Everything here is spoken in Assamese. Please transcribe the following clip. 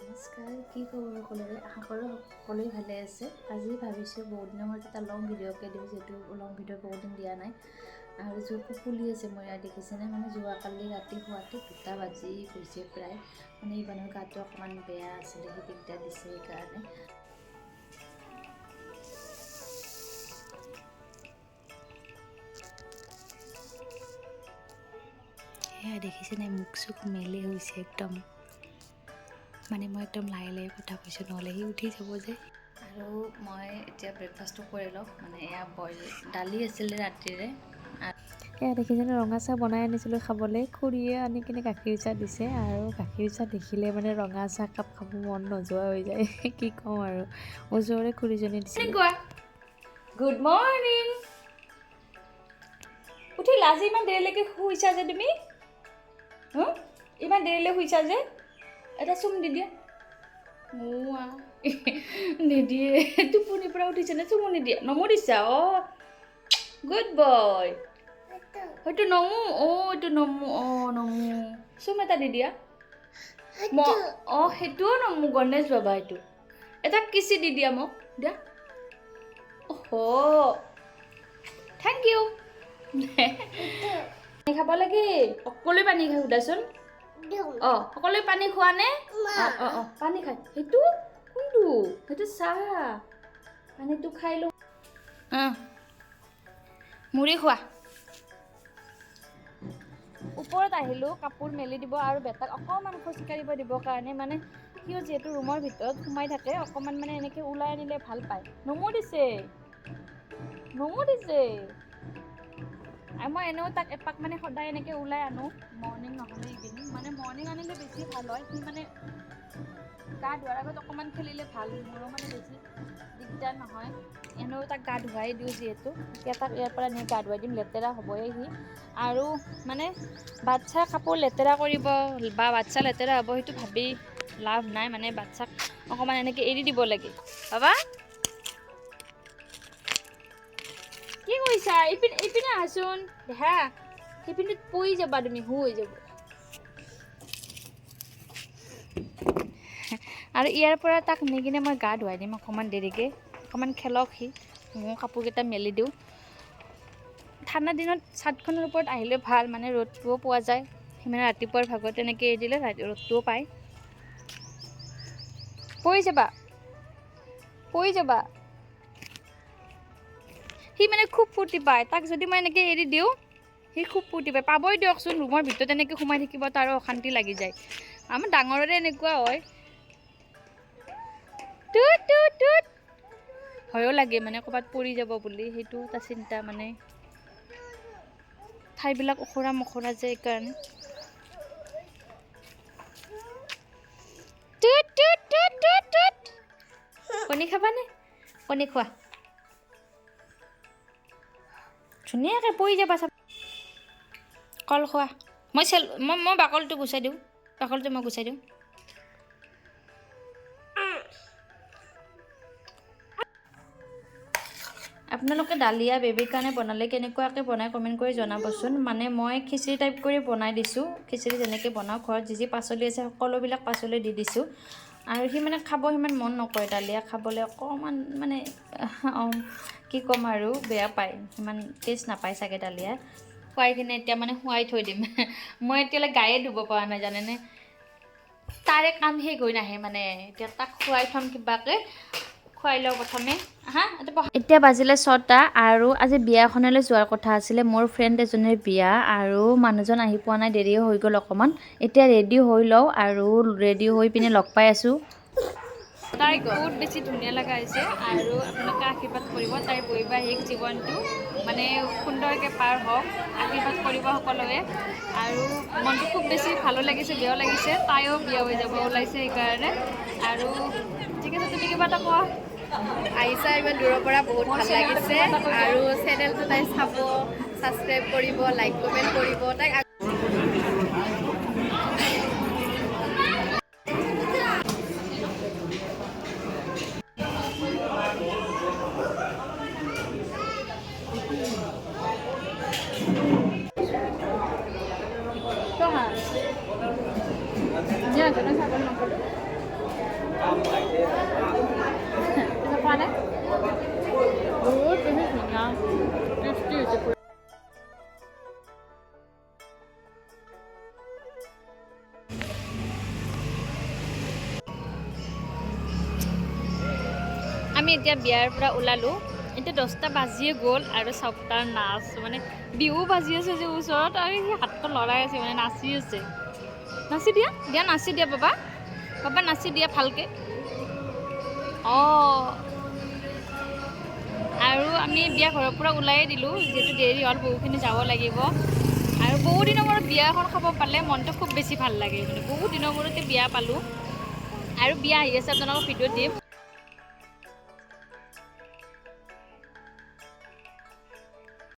নমস্কাৰ, কি খবৰ সকলোৰে? আশা কৰোঁ সকলোৱে ভালে আছে। আজি ভাবিছোঁ বহুত দিনৰ মূৰত এটা লং ভিডিঅ'কে দিওঁ, যিহেতু লং ভিডিঅ' বহুত দিন দিয়া নাই। আৰু জোৰকৈ ফুলি আছে মই ইয়াত দেখিছেনে, মানে যোৱাকালি ৰাতি শুৱাতে 2টা বাজি গৈছে প্ৰায়। মানে ইবানৰ গাটো অকণমান বেয়া আছিলে, সেই দিগদাৰ দিছে সেইকাৰণে। সেয়া দেখিছেনে, মুখ চুখ মেলি হৈছে একদম। মানে মই একদম লাহে লাহে কথা কৈছোঁ, নহ'লে সি উঠি যাব যে। আৰু মই এতিয়া ব্ৰেকফাষ্টটো কৰি লওঁ। মানে এয়া বইল দালি আছিলে ৰাতিৰে। এয়া দেখিছেনে, ৰঙা চাহ বনাই আনিছিলোঁ খাবলৈ। খুৰীয়ে আনি কিনে গাখীৰ চাহ দিছে, আৰু গাখীৰ চাহ দেখিলে মানে ৰঙা চাহ কাপ খাব মন নোযোৱা হৈ যায়। কি কওঁ আৰু, ওচৰৰে খুৰীজনী দিছে। Good morning. উঠিলা? আজি ইমান দেৰিলৈকে শুইছা যে তুমি? ইমান দেৰিলৈ শুইছা যে? এটা চুম দি দিয়া। নিদিয়ে, টোপনিৰ পৰা উঠিছে নে চুমু নিদিয়ে? নমু দিছা? অঁ, গুড বয়। হয়তো নমু, এইটো নমু, নমু। চুম এটা দি দিয়া। সেইটোও নমু, গণেশ বাবা এইটো। এটা কিচি দি দিয়া মোক, দিয়া। Thank you. পানী খাব লাগে, সকলোৱে পানী খাই সুধাচোন। সকলোৱে পানী খোৱা নে? পানী খাই। সেইটো কোনটো? সেইটো চাহ। পানীটো খাই লওঁ। মুড়ি খোৱা। ওপৰত আহিলোঁ কাপোৰ মেলি দিব আৰু বেটাক অকণমান খোজকাঢ়িব দিবৰ কাৰণে। মানে সিও যিহেতু ৰুমৰ ভিতৰত সোমাই থাকে, অকণমান মানে এনেকৈ ওলাই আনিলে ভাল পায়। নমু দিছে। মই এনেও তাক এপাক মানে সদায় এনেকৈ ওলাই আনো, মৰ্ণিং নহ'লে ইভিনিং। মানে মৰ্ণিং আনিলে বেছি ভাল হয়। সি মানে গা ধোৱাৰ আগত অকণমান খেলিলে ভাল, মোৰো মানে বেছি দিগদাৰ নহয়। এনেও তাক গা ধুৱাই দিওঁ যিহেতু, এতিয়া তাক ইয়াৰ পৰা নি গা ধুৱাই দিম, লেতেৰা হ'বই সি। আৰু মানে বাচ্ছা কাপোৰ লেতেৰা কৰিব বা বাচ্ছা লেতেৰা হ'ব, সেইটো ভাবি লাভ নাই। মানে বাচ্ছাক অকণমান এনেকৈ এৰি দিব লাগে। বাবা কি কৰিছা? ইপিনে আহাচোন দেহা। সিপিনে পৰি যাবা তুমি, হৈ যাব। আৰু ইয়াৰ পৰা তাক নি কিনে মই গা ধুৱাই দিম অকণমান দেৰিকৈ। অকণমান খেলক সি, মই কাপোৰকেইটা মেলি দিওঁ। ঠাণ্ডা দিনত ছাদখনৰ ওপৰত আহিলে ভাল, মানে ৰ'দটোও পোৱা যায়। সিমানে ৰাতিপুৱাৰ ভাগত তেনেকৈ এৰি দিলে ৰ'দটোও পায়। পৰি যাবা। সি মানে খুব ফূৰ্তি পায়। তাক যদি মই এনেকৈ এৰি দিওঁ, সি খুব ফূৰ্তি পায়। পাবই দিয়কচোন, ৰুমৰ ভিতৰত এনেকৈ সোমাই থাকিব তাৰো অশান্তি লাগি যায়। আমাৰ ডাঙৰৰে এনেকুৱা হয়। ভয়ো লাগে মানে ক'ৰবাত পৰি যাব বুলি, সেইটো এটা চিন্তা। মানে ঠাইবিলাক ওখৰা মখৰা যে, এইকাৰণে। কণী খাবানে? কণী খোৱা। ধুনীয়াকৈ পৰি যাবা। কল খোৱা। মই বাকলিটো গুচাই দিওঁ। আপোনালোকে ডালিয়া বেবীৰ কাৰণে বনালে কেনেকুৱাকৈ বনাই কমেণ্ট কৰি জনাবচোন। মানে মই খিচিৰি টাইপ কৰি বনাই দিছোঁ। খিচিৰি যেনেকৈ বনাওঁ, ঘৰত যি পাচলি আছে সকলোবিলাক পাচলি দি দিছোঁ। আৰু সি মানে খাব সিমান মন নকৰে, ডালিয়া খাবলৈ অকণমান মানে কি ক'ম আৰু, বেয়া পায়। সিমান টেষ্ট নাপায় চাগে ডালিয়া। খুৱাই কিনে এতিয়া মানে শুৱাই থৈ দিম। মই এতিয়ালৈ গায়ে ধুব পৰা নাই জানেনে। তাৰে কাম শেষ হৈ নাহে মানে। এতিয়া তাক খুৱাই থ'ম কিবাকৈ, খুৱাই লওঁ প্ৰথমে। এতিয়া বাজিলে 6টা, আৰু আজি বিয়াখনলৈ যোৱাৰ কথা আছিলে। মোৰ ফ্ৰেণ্ড এজনীৰ বিয়া, আৰু মানুহজন আহি পোৱা নাই, দেৰিও হৈ গ'ল অকণমান। এতিয়া ৰেডি হৈ লওঁ, আৰু ৰেডি হৈ পিনে লগ পাই আছোঁ। তাইক বহুত বেছি ধুনীয়া লগা হৈছে, আৰু আপোনালোকে আশীৰ্বাদ কৰিব তাইৰ বৈবাহিক জীৱনটো মানে সুন্দৰকৈ পাৰ হওক, আশীৰ্বাদ কৰিব সকলোৱে। আৰু মনটো খুব বেছি ভালো লাগিছে, বেয়াও লাগিছে। তাইও বিয়া হৈ যাব ওলাইছে সেইকাৰণে। আৰু ঠিক আছে, তুমি কিবা এটা কোৱা। আহিছা ইমান দূৰৰ পৰা, বহুত ভাল লাগিছে। আৰু চেনেলটো তাই চাব, ছাবস্ক্ৰাইব কৰিব, লাইক কমেণ্ট কৰিব। তাইক খোৱা নাই বহুত বেছি ধুনীয়া টেষ্টি হৈছে পুৰা। আমি এতিয়া বিয়াৰ পৰা ওলালোঁ। এতিয়া 10টা বাজিয়ে গ'ল আৰু চবটাৰ নাচ মানে বিহু বাজি আছে যে ওচৰত আৰু সি হাতটো লৰাই আছে মানে নাচি আছে। নাচি দিয়া দিয়া নাচি দিয়া বাবা বাবা নাচি দিয়া ভালকৈ। অঁ আৰু আমি বিয়া ঘৰৰ পৰা ওলাই দিলোঁ যিহেতু দেৰি হ'ল বহুখিনি যাব লাগিব আৰু বহু দিনৰ মূৰত বিয়া এখন খাব পালে মনটো খুব বেছি ভাল লাগে মানে বহুত দিনৰ মূৰতে বিয়া পালোঁ আৰু বিয়া আহি আছে আপোনালোকক ভিডিঅ'ত দিম